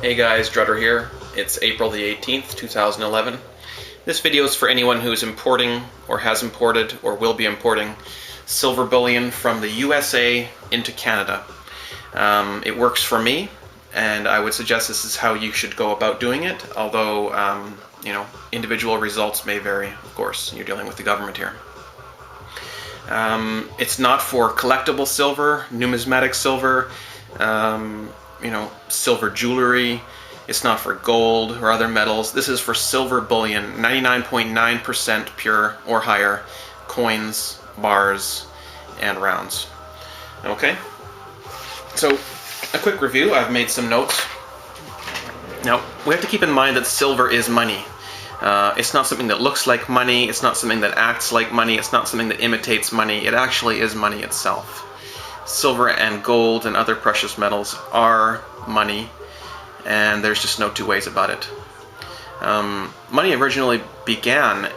Hey guys, Drudder here. It's April the 18th, 2011. This video is for anyone who's importing or has imported or will be importing silver bullion from the USA into Canada. It works for me, and I would suggest this is how you should go about doing it, although individual results may vary, of course. You're dealing with the government here. It's not for collectible silver, numismatic silver, silver jewelry. It's not for gold or other metals. This is for silver bullion, 99.9% pure or higher, coins, bars, and rounds. Okay? So, a quick review. I've made some notes. Now, we have to keep in mind that silver is money. It's not something that looks like money. It's not something that acts like money. It's not something that imitates money. It actually is money itself. Silver and gold and other precious metals are money, and there's just no two ways about it. Money originally began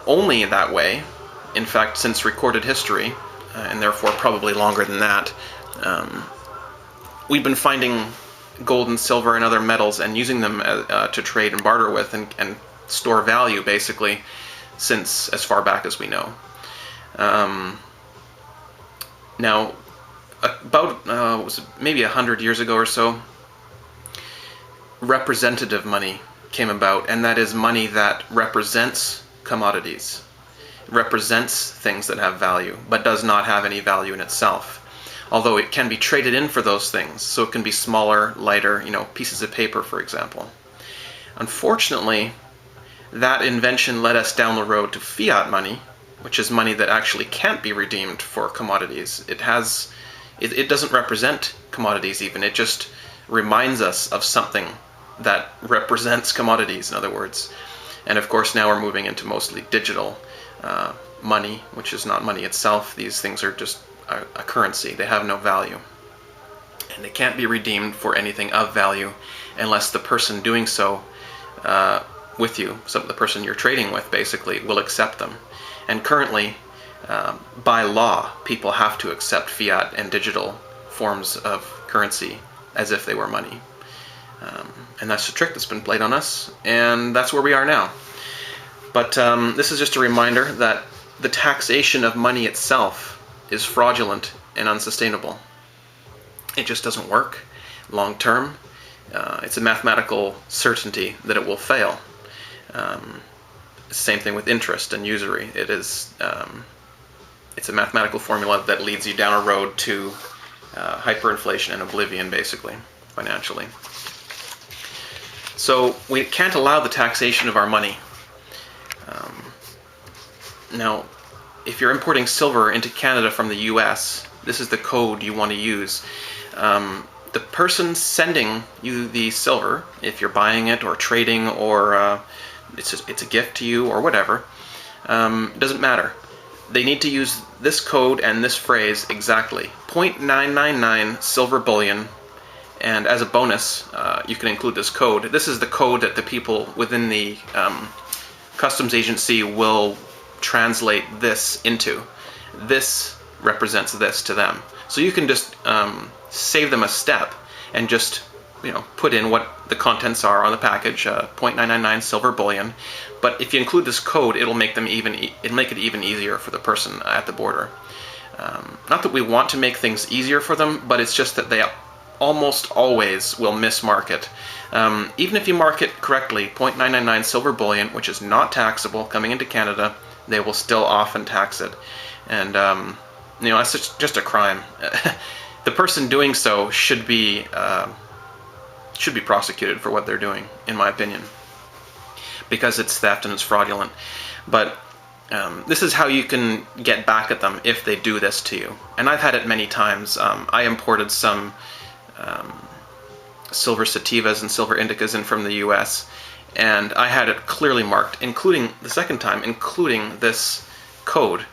only that way, in fact, since recorded history, and therefore probably longer than that. We've been finding gold and silver and other metals and using them to trade and barter with and store value, basically, since as far back as we know. Now, about maybe 100 years ago or so, representative money came about, and that is money that represents commodities. It represents things that have value, but does not have any value in itself. Although it can be traded in for those things, so it can be smaller, lighter, pieces of paper, for example. Unfortunately, that invention led us down the road to fiat money, which is money that actually can't be redeemed for commodities. It doesn't represent commodities even. It just reminds us of something that represents commodities, in other words. And of course now we're moving into mostly digital money, which is not money itself. These things are just a currency. They have no value. And they can't be redeemed for anything of value unless the person doing so with you, so the person you're trading with basically, will accept them. And currently, by law, people have to accept fiat and digital forms of currency as if they were money. And that's the trick that's been played on us, and that's where we are now. But this is just a reminder that the taxation of money itself is fraudulent and unsustainable. It just doesn't work long term. It's a mathematical certainty that it will fail. Same thing with interest and usury. It's a mathematical formula that leads you down a road to hyperinflation and oblivion, basically, financially. So we can't allow the taxation of our money. Now, if you're importing silver into Canada from the US, this is the code you want to use. The person sending you the silver, if you're buying it or trading or it's a gift to you or whatever, doesn't matter. They need to use this code and this phrase exactly. 0.999 silver bullion, and as a bonus, you can include this code. This is the code that the people within the customs agency will translate this into. This represents this to them. So you can just save them a step and just put in what the contents are on the package, 0.999 silver bullion. But if you include this code, it'll make it even easier for the person at the border. Not that we want to make things easier for them, but it's just that they almost always will mismark it. Even if you mark it correctly, 0.999 silver bullion, which is not taxable coming into Canada, they will still often tax it. And that's just a crime. The person doing so should be prosecuted for what they're doing, in my opinion, because it's theft and it's fraudulent. But this is how you can get back at them if they do this to you. And I've had it many times. I imported some silver sativas and silver indicas in from the US, and I had it clearly marked, including the second time, including this code.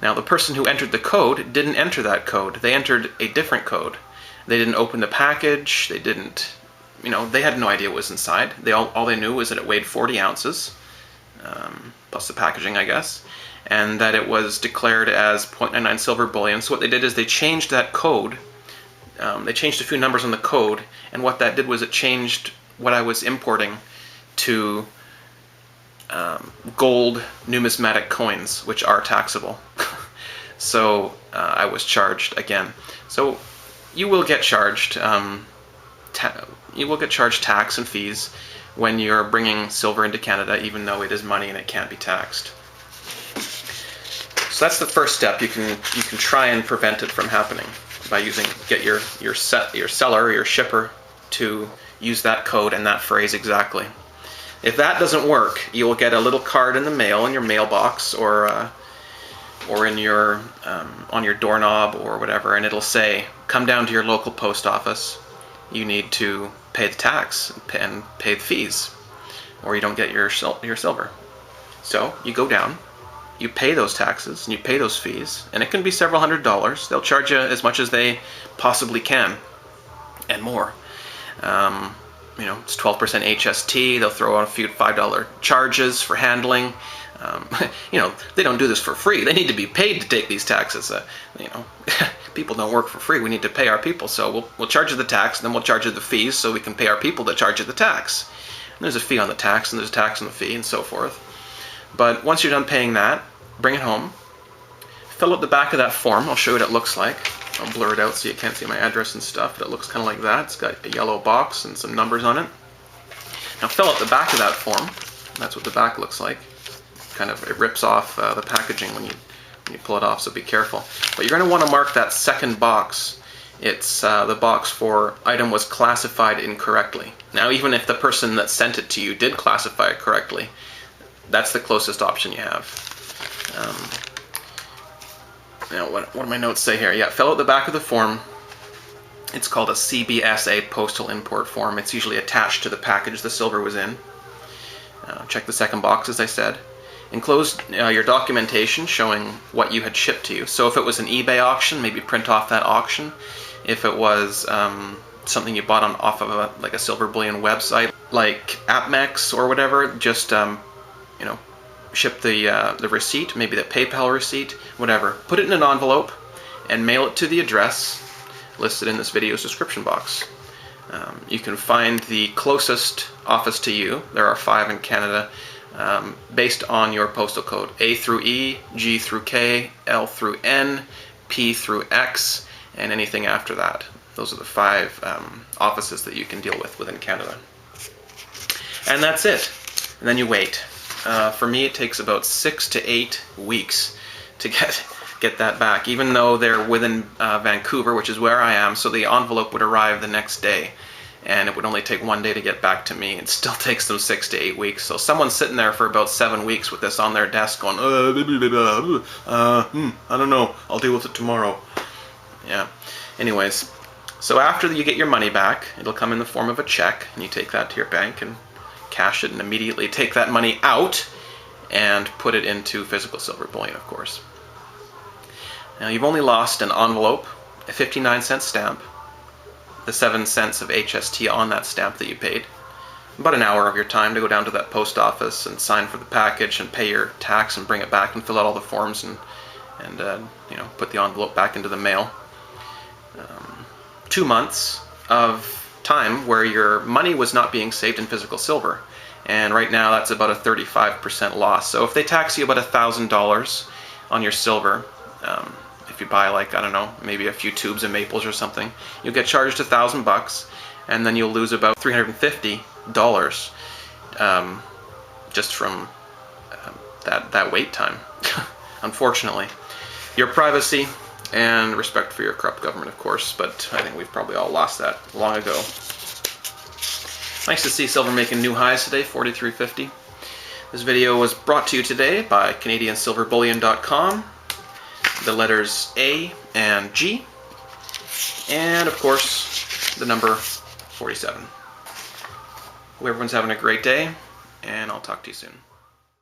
Now, the person who entered the code didn't enter that code. They entered a different code. They didn't open the package. They didn't, they had no idea what was inside. All they knew was that it weighed 40 ounces, plus the packaging, I guess, and that it was declared as 0.99 silver bullion. So what they did is they changed that code They changed a few numbers on the code, and what that did was it changed what I was importing to gold numismatic coins, which are taxable. So I was charged again. So you will get charged. You will get charged tax and fees when you're bringing silver into Canada, even though it is money and it can't be taxed. So that's the first step. You can try and prevent it from happening by get your seller or your shipper to use that code and that phrase exactly. If that doesn't work, you will get a little card in the mail in your mailbox or in your on your doorknob or whatever, and it'll say, "Come down to your local post office. You need to pay the tax and pay the fees, or you don't get your silver." So you go down, you pay those taxes, and you pay those fees, and it can be several $100s. They'll charge you as much as they possibly can, and more. It's 12% HST. They'll throw out a few $5 charges for handling. They don't do this for free. They need to be paid to take these taxes. People don't work for free. We need to pay our people. So we'll charge you the tax, and then we'll charge you the fees so we can pay our people to charge you the tax. And there's a fee on the tax, and there's a tax on the fee, and so forth. But once you're done paying that, bring it home. Fill out the back of that form. I'll show you what it looks like. I'll blur it out so you can't see my address and stuff, but it looks kind of like that. It's got a yellow box and some numbers on it. Now fill out the back of that form. That's what the back looks like. It rips off the packaging when you pull it off, so be careful. But you're going to want to mark that second box. It's the box for item was classified incorrectly. Now, even if the person that sent it to you did classify it correctly, that's the closest option you have. Now, what do my notes say here? Yeah, fill out the back of the form. It's called a CBSA postal import form. It's usually attached to the package the silver was in. Check the second box, as I said. Enclose your documentation showing what you had shipped to you. So if it was an eBay auction, maybe print off that auction. If it was something you bought off of a silver bullion website, like AppMex or whatever, just ship the receipt, maybe the PayPal receipt, whatever. Put it in an envelope and mail it to the address listed in this video's description box. You can find the closest office to you. There are 5 in Canada, based on your postal code. A through E, G through K, L through N, P through X, and anything after that. Those are the 5 offices that you can deal with within Canada. And that's it. And then you wait. For me, it takes about 6 to 8 weeks to get that back, even though they're within Vancouver, which is where I am, so the envelope would arrive the next day, and it would only take 1 day to get back to me. It still takes them 6 to 8 weeks, so someone's sitting there for about 7 weeks with this on their desk going, I don't know, I'll deal with it tomorrow. Yeah, anyways, so after you get your money back, it'll come in the form of a check, and you take that to your bank and cash it and immediately take that money out and put it into physical silver bullion, of course. Now, you've only lost an envelope, a 59-cent stamp, the 7 cents of HST on that stamp that you paid, about an hour of your time to go down to that post office and sign for the package and pay your tax and bring it back and fill out all the forms and put the envelope back into the mail. 2 months of time where your money was not being saved in physical silver, and right now that's about a 35% loss. So if they tax you about $1,000 on your silver, if you buy maybe a few tubes of maples or something, you'll get charged $1,000, and then you'll lose about $350 just from that wait time. Unfortunately, your privacy and respect for your corrupt government, of course, but I think we've probably all lost that long ago. Nice to see silver making new highs today, 43.50. This video was brought to you today by CanadianSilverBullion.com, the letters A and G, and of course the number 47. Hope everyone's having a great day, and I'll talk to you soon.